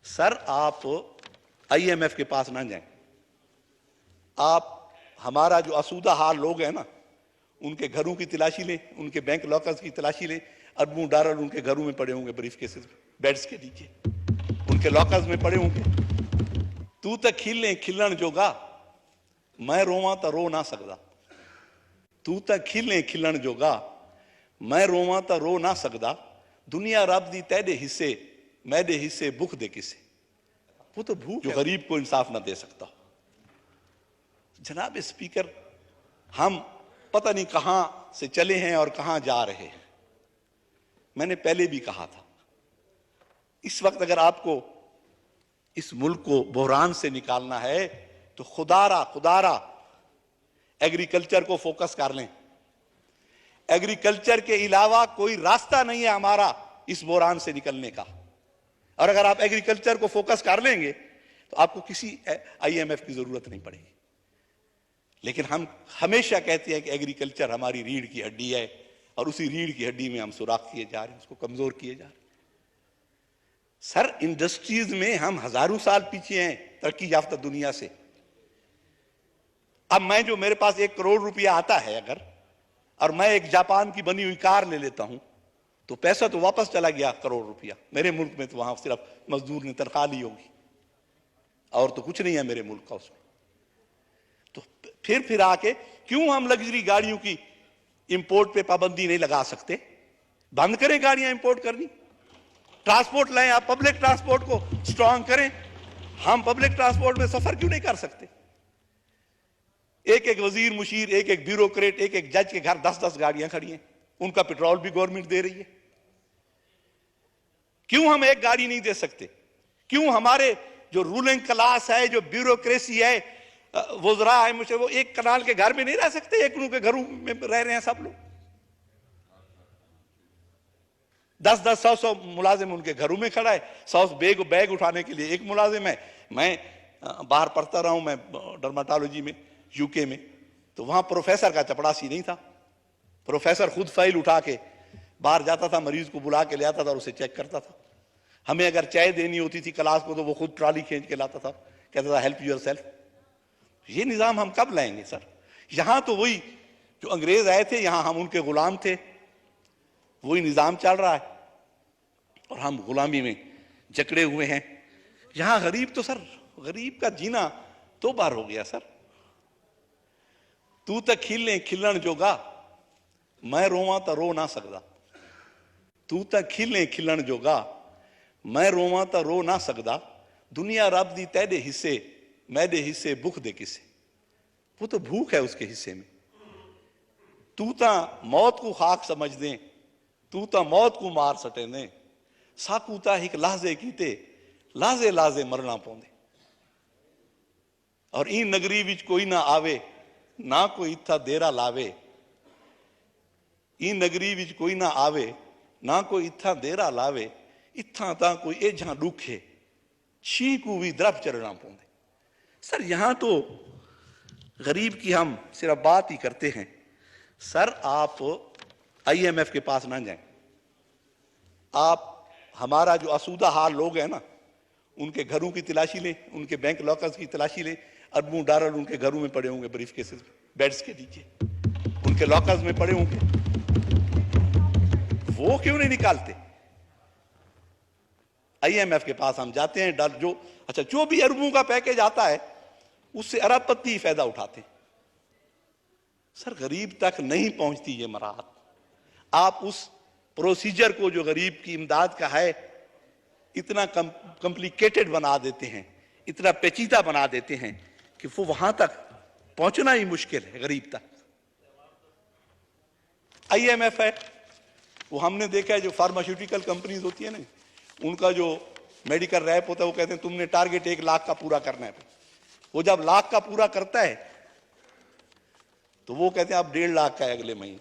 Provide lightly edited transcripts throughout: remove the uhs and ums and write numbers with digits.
سر آپ I am F کے پاس نہ جائیں. آپ ہمارا جو اسودہ حال لوگ ہیں نا ان کے گھروں کی تلاشی لیں, ان کے بینک لاکرز کی تلاشی لیں. اربوں ڈالر ان کے گھروں میں پڑے ہوں گے, بریف کیسز بیڈز کے نیچے ان کے لاکرز میں پڑے ہوں گے. تو تے کھلیں کھلن جوگا میں رواں تا رو نہ سکدا. تو تے کھلیں کھلن جوگا میں رواں تا رو نہ سکدا. دنیا رب دی تیرے حصے میرے حصے بھوک دے کسے. وہ تو بھوک جو غریب کو انصاف نہ دے سکتا. جناب اسپیکر, ہم پتہ نہیں کہاں سے چلے ہیں اور کہاں جا رہے ہیں. میں نے پہلے بھی کہا تھا, اس وقت اگر آپ کو اس ملک کو بحران سے نکالنا ہے تو خدارا ایگریکلچر کو فوکس کر لیں. ایگریکلچر کے علاوہ کوئی راستہ نہیں ہے ہمارا اس بحران سے نکلنے کا. اور اگر آپ ایگریکلچر کو فوکس کر لیں گے تو آپ کو کسی آئی ایم ایف کی ضرورت نہیں پڑے گی. لیکن ہم ہمیشہ کہتے ہیں کہ ایگریکلچر ہماری ریڑھ کی ہڈی ہے, اور اسی ریڑھ کی ہڈی میں ہم سوراخ کیے جا رہے ہیں, اس کو کمزور کیے جا رہے ہیں. سر انڈسٹریز میں ہم ہزاروں سال پیچھے ہیں ترقی یافتہ دنیا سے. اب میں جو میرے پاس 1 کروڑ روپیہ آتا ہے اگر, اور میں ایک جاپان کی بنی ہوئی کار لے لیتا ہوں تو پیسہ تو واپس چلا گیا کروڑ روپیہ. میرے ملک میں تو وہاں صرف مزدور نے تنخواہ لی ہوگی اور تو کچھ نہیں ہے میرے ملک کا اس میں. تو پھر آ کے کیوں ہم لگژری گاڑیوں کی امپورٹ پہ پابندی نہیں لگا سکتے؟ بند کریں گاڑیاں امپورٹ کرنی. ٹرانسپورٹ لائیں, آپ پبلک ٹرانسپورٹ کو سٹرونگ کریں. ہم پبلک ٹرانسپورٹ میں سفر کیوں نہیں کر سکتے؟ ایک وزیر مشیر, ایک بیوروکریٹ, ایک جج کے گھر 10 گاڑیاں کھڑی ہیں. ان کا پیٹرول بھی گورنمنٹ دے رہی ہے. کیوں ہم ایک گاڑی نہیں دے سکتے؟ کیوں ہمارے جو رولنگ کلاس ہے, جو بیوروکریسی ہے, وزراء ہیں, وہ ایک کنال کے گھر میں نہیں رہ سکتے؟ ایک کے گھروں میں رہ رہے ہیں سب لوگ. 10 100 ملازم ان کے گھروں میں کھڑا ہے. 100 بیگ اٹھانے کے لیے ایک ملازم ہے. میں باہر پڑھتا رہا ہوں, میں ڈرماٹالوجی میں یو کے میں, تو وہاں پروفیسر کا چپڑاسی نہیں تھا. پروفیسر خود فائل اٹھا کے باہر جاتا تھا, مریض کو بلا کے لے آتا تھا اور اسے چیک کرتا تھا. ہمیں اگر چائے دینی ہوتی تھی کلاس کو تو وہ خود ٹرالی کھینچ کے لاتا تھا, کہتا تھا ہیلپ یور سیلف. یہ نظام ہم کب لائیں گے سر؟ یہاں تو وہی جو انگریز آئے تھے, یہاں ہم ان کے غلام تھے. وہی نظام چل رہا ہے اور ہم غلامی میں جکڑے ہوئے ہیں. یہاں غریب تو سر, غریب کا جینا تو بار ہو گیا سر. تو تے کھلیں کھلن جوگا میں رواں تا رو نہ سکدا. تو تے کھلیں کھلن جوگا میں رواں تا رو نہ سکدا. دنیا رب دی تیرے حصے میرے حصے بھوک دے کسے. وہ تو بھوک ہے اس کے حصے میں. تو تا موت کو خاک سمجھ دیں, تو تا موت کو مار سٹے دیں. ساکو تا ایک لحظے کیتے لازے مرنا پوندے. اور این نگری وچ کوئی نہ آوے نہ کوئی اتھا دیرا لاوے. این نگری وچ کوئی نہ آوے نہ کوئی اتھا دیرا لاوے. اتھا تا کوئی ایجھاں ڈوکھے چھی کو بھی درب چرنا پوندے. سر یہاں تو غریب کی ہم صرف بات ہی کرتے ہیں. سر آپ آئی ایم ایف کے پاس نہ جائیں. آپ ہمارا جو اسودہ حال لوگ ہیں نا ان کے گھروں کی تلاشی لیں, ان کے بینک لاکرز کی تلاشی لیں. اربوں ڈالر ان کے گھروں میں پڑے ہوں گے, بریف کیسز بیڈز کے نیچے ان کے لاکرز میں پڑے ہوں گے. وہ کیوں نہیں نکالتے؟ آئی ایم ایف کے پاس ہم جاتے ہیں, جو بھی اربوں کا پیکیج آتا ہے اس سے ارب پتی فائدہ اٹھاتے ہیں. سر غریب تک نہیں پہنچتی یہ مراحت. آپ اس پروسیجر کو جو غریب کی امداد کا ہے اتنا کمپلیکیٹڈ بنا دیتے ہیں, اتنا پیچیدہ بنا دیتے ہیں کہ وہ وہاں تک پہنچنا ہی مشکل ہے غریب تک. آئی ایم ایف ہے, وہ ہم نے دیکھا ہے جو فارماسیوٹیکل کمپنیز ہوتی ہیں نا, ان کا جو میڈیکل ریپ ہوتا ہے وہ کہتے ہیں تم نے ٹارگٹ 1 لاکھ کا پورا کرنا ہے. وہ جب 1 لاکھ کا پورا کرتا ہے تو وہ کہتے ہیں اب 1.5 لاکھ کا ہے اگلے مہینے.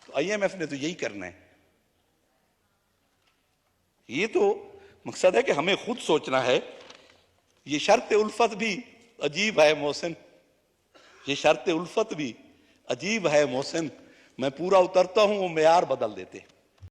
تو آئی ایم ایف نے تو یہی کرنا ہے. یہ تو مقصد ہے کہ ہمیں خود سوچنا ہے. یہ شرط الفت بھی عجیب ہے محسن, یہ شرط الفت بھی عجیب ہے محسن. میں پورا اترتا ہوں وہ معیار بدل دیتے.